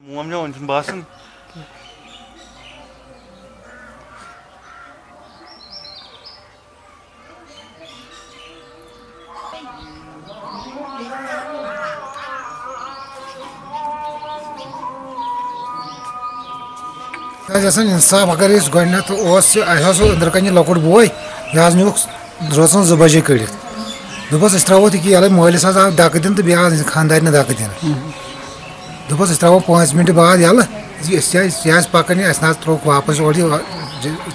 मोम वन बासन इंसाफ अगर गत अंदर कन लकुट बोय यह नुक रोचन 2 बजे कड़ित दोपस त्रो कि मालिस आव दक दिन तो बे खानदार दक दिन दोपस त्रो 5 मिनट बाद यल यह पकन ना त्रोक वापस ओर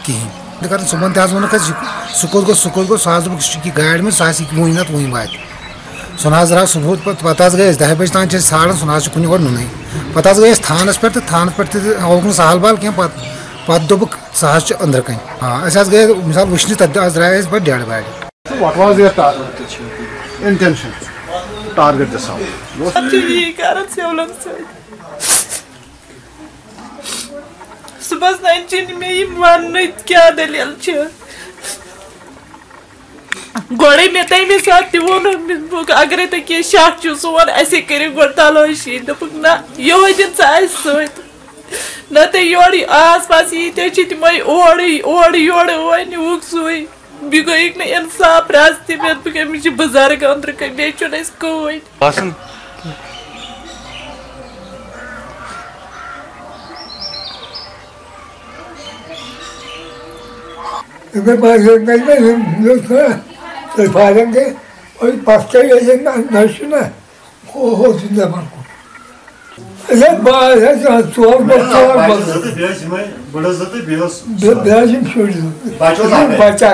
कहें कर सुबह तोन सुकुल गो सह दोप गाड़ में सह वही ना वही वात सह द्राव सुबह पे गए 10 बजे तान ाड़न सह कुन और नुन पे गए थानस पे थानस पे आवुक सहल बहल कह पे दोप सह अंदर कन हाँ गए मिसाल वुचन तक द्राय पे dead body What was your intention? Target the sound. सुबह 19 में वन क्या दलील गोड़े में तय में साथ वो अगर तक ये शाख सोन ऐसे कर गो तलाशी दोपक ना ये दिन सत ना तो योर आस पास ये तम ओर योर वन सुई बी गई ना इंसाफ रास्ते में बे बुजुर्ग अंदर कन बे कोई बच्चा